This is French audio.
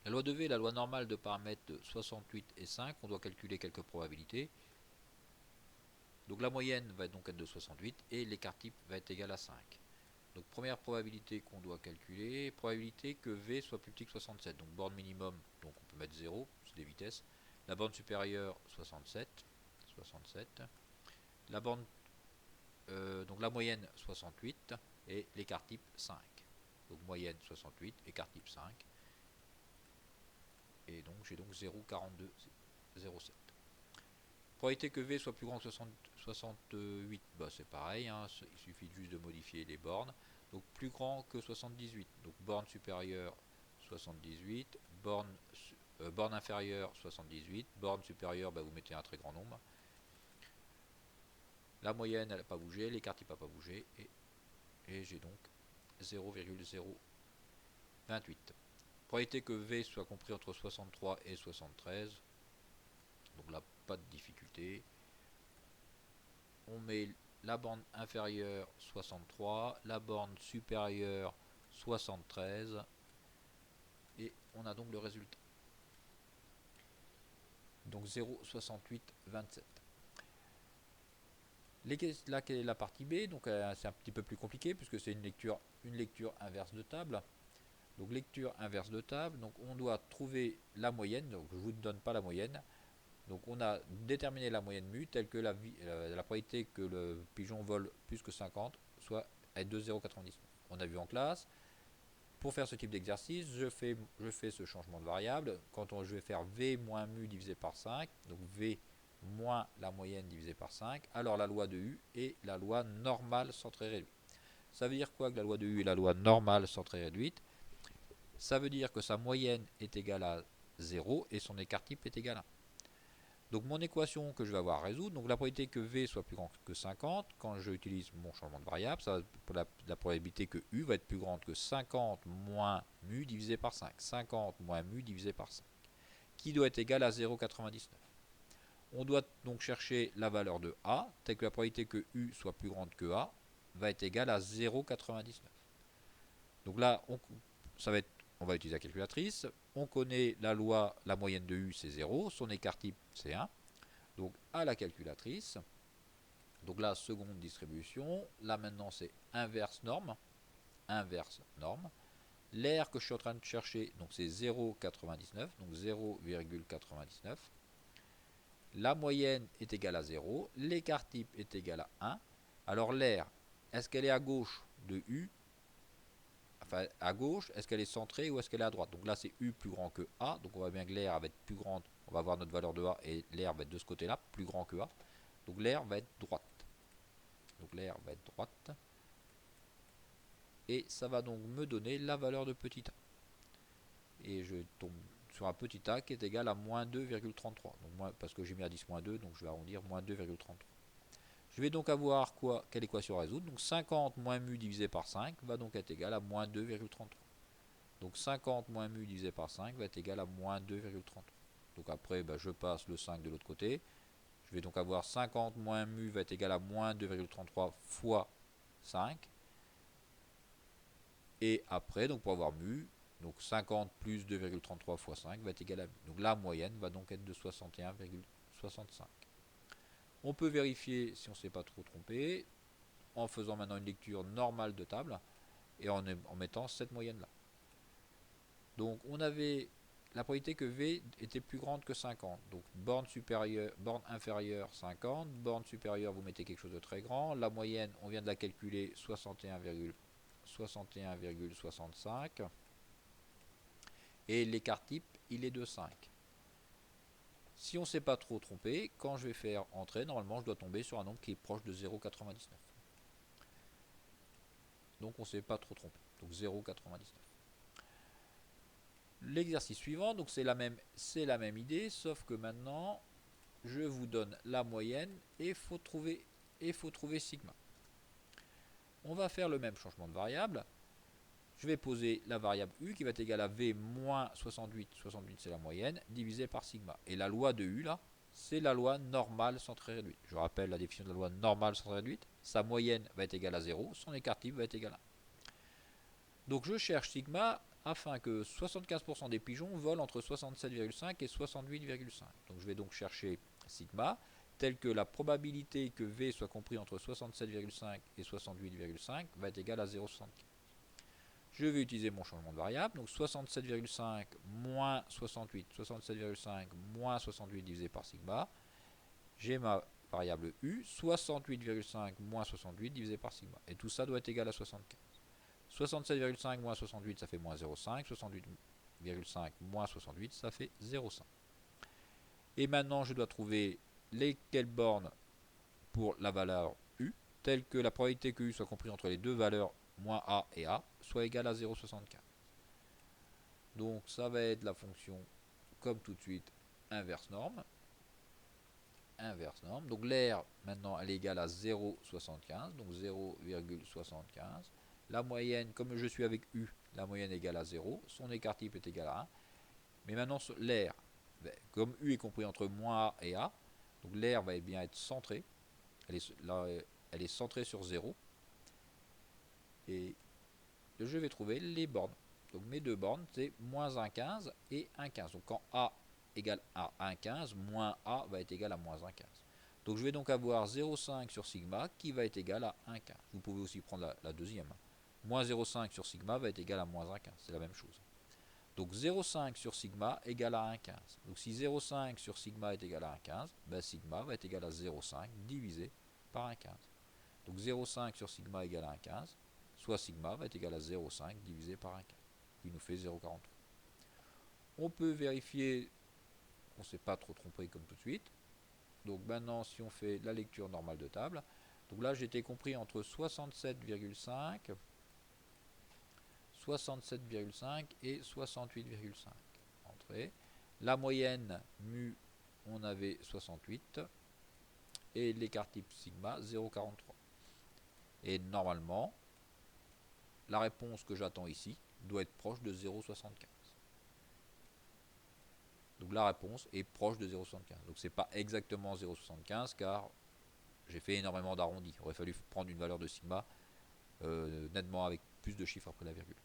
La loi de V est la loi normale de paramètres de 68 et 5. On doit calculer quelques probabilités. Donc la moyenne va donc être de 68 et l'écart type va être égal à 5. Donc première probabilité qu'on doit calculer, probabilité que V soit plus petit que 67. Donc borne minimum, donc on peut mettre 0, c'est des vitesses. La borne supérieure, 67. La borne, donc la moyenne, 68 et l'écart type 5. Donc moyenne 68, écart type 5. Et donc j'ai donc 0,42, 0,7. Probabilité que V soit plus grand que 68, bah c'est pareil, hein, il suffit juste de modifier les bornes. Donc plus grand que 78, donc borne supérieure 78, borne inférieure 78, borne supérieure, bah, vous mettez un très grand nombre. La moyenne elle n'a pas bougé, l'écart type n'a pas bougé, et j'ai donc 0,028. Probabilité que V soit compris entre 63 et 73, donc là pas de difficulté. On met la borne inférieure 63, la borne supérieure 73, et on a donc le résultat. Donc 0,6827. Là, quelle est la partie B? Donc c'est un petit peu plus compliqué puisque c'est une lecture inverse de table. Donc lecture inverse de table, donc on doit trouver la moyenne, donc je ne vous donne pas la moyenne. Donc on a déterminé la moyenne mu telle que la probabilité que le pigeon vole plus que 50 soit à 2,099. On a vu en classe. Pour faire ce type d'exercice, je fais ce changement de variable. Je vais faire V moins mu divisé par 5, donc V moins la moyenne divisé par 5, alors la loi de U est la loi normale centrée réduite. Ça veut dire quoi que la loi de U est la loi normale centrée réduite? Ça veut dire que sa moyenne est égale à 0 et son écart type est égal à 1. Donc mon équation que je vais avoir à résoudre, donc la probabilité que V soit plus grand que 50, quand j'utilise mon changement de variable, ça, pour la probabilité que U va être plus grande que 50 moins mu divisé par 5. 50 moins mu divisé par 5, qui doit être égal à 0,99. On doit donc chercher la valeur de A, telle que la probabilité que U soit plus grande que A va être égale à 0,99. Donc là, on va utiliser la calculatrice. On connaît la loi, la moyenne de U c'est 0, son écart type c'est 1. Donc à la calculatrice. Donc là, seconde distribution. Là maintenant, c'est inverse norme. Inverse norme. L'air que je suis en train de chercher, donc c'est 0,99. Donc 0,99. La moyenne est égale à 0. L'écart type est égal à 1. Alors l'air, est-ce qu'elle est à gauche de U? Enfin, à gauche, est-ce qu'elle est centrée ou est-ce qu'elle est à droite? Donc là, c'est U plus grand que A. Donc on voit bien que l'air va être plus grande. On va avoir notre valeur de A et l'air va être de ce côté-là, plus grand que A. Donc l'air va être droite. Donc l'air va être droite. Et ça va donc me donner la valeur de petit a. Et je tombe sur un petit a qui est égal à moins 2,33. Donc parce que j'ai mis à 10 moins 2, donc je vais arrondir moins 2,33. Je vais donc avoir quoi? Quelle équation résoudre? Donc 50 moins mu divisé par 5 va donc être égal à moins 2,33. Donc 50 moins mu divisé par 5 va être égal à moins 2,33. Donc après, je passe le 5 de l'autre côté. Je vais donc avoir 50 moins mu va être égal à moins 2,33 fois 5. Et après, donc pour avoir mu, donc 50 plus 2,33 fois 5 va être égal à mu. Donc la moyenne va donc être de 61,65. On peut vérifier si on ne s'est pas trop trompé en faisant maintenant une lecture normale de table et en mettant cette moyenne-là. Donc on avait la probabilité que V était plus grande que 50. Donc borne inférieure 50, borne supérieure vous mettez quelque chose de très grand. La moyenne, on vient de la calculer 61,65. Et l'écart type, il est de 5. Si on ne s'est pas trop trompé, quand je vais faire entrer, normalement je dois tomber sur un nombre qui est proche de 0,99. Donc on ne s'est pas trop trompé. Donc 0,99. L'exercice suivant, donc c'est la même idée, sauf que maintenant je vous donne la moyenne et il faut trouver sigma. On va faire le même changement de variable. Je vais poser la variable U qui va être égale à V moins 68, 68 c'est la moyenne, divisé par sigma. Et la loi de U là, c'est la loi normale centrée réduite. Je rappelle la définition de la loi normale centrée réduite. Sa moyenne va être égale à 0, son écart type va être égal à 1. Donc je cherche sigma afin que 75% des pigeons volent entre 67,5 et 68,5. Donc je vais donc chercher sigma, tel que la probabilité que V soit compris entre 67,5 et 68,5 va être égale à 0,75. Je vais utiliser mon changement de variable, donc 67,5 moins 68, 67,5 moins 68 divisé par sigma. J'ai ma variable U, 68,5 moins 68 divisé par sigma. Et tout ça doit être égal à 75. 67,5 moins 68, ça fait moins 0,5. 68,5 moins 68, ça fait 0,5. Et maintenant, je dois trouver lesquelles bornes pour la valeur U, telle que la probabilité que U soit compris entre les deux valeurs moins A et A soit égale à 0,75. Donc ça va être la fonction, comme tout de suite, inverse norme. Inverse norme. Donc l'air, maintenant, elle est égale à 0,75, donc 0,75. La moyenne, comme je suis avec U, la moyenne est égale à 0. Son écart type est égal à 1. Mais maintenant, l'air, comme U est compris entre moins A et A, donc l'air va bien être centré. Elle est centrée sur 0. Et je vais trouver les bornes. Donc mes deux bornes, c'est moins 1,15 et 1,15. Donc quand A égale à 1,15, moins A va être égal à moins 1,15. Donc je vais donc avoir 0,5 sur sigma qui va être égal à 1,15. Vous pouvez aussi prendre la deuxième. Moins 0,5 sur sigma va être égal à moins 1,15. C'est la même chose. Donc 0,5 sur sigma égale à 1,15. Donc si 0,5 sur sigma est égal à 1,15, ben sigma va être égal à 0,5 divisé par 1,15. Donc 0,5 sur sigma égale à 1,15, soit sigma va être égal à 0,5 divisé par 1,15, qui nous fait 0,43. On peut vérifier qu'on ne s'est pas trop trompé comme tout de suite. Donc maintenant, si on fait la lecture normale de table, donc là j'étais compris entre 67,5 et 68,5. Entrée. La moyenne mu, on avait 68 et l'écart type sigma 0,43. Et normalement, la réponse que j'attends ici doit être proche de 0,75. Donc la réponse est proche de 0,75. Donc c'est pas exactement 0,75 car j'ai fait énormément d'arrondis. Il aurait fallu prendre une valeur de sigma nettement avec plus de chiffres après la virgule.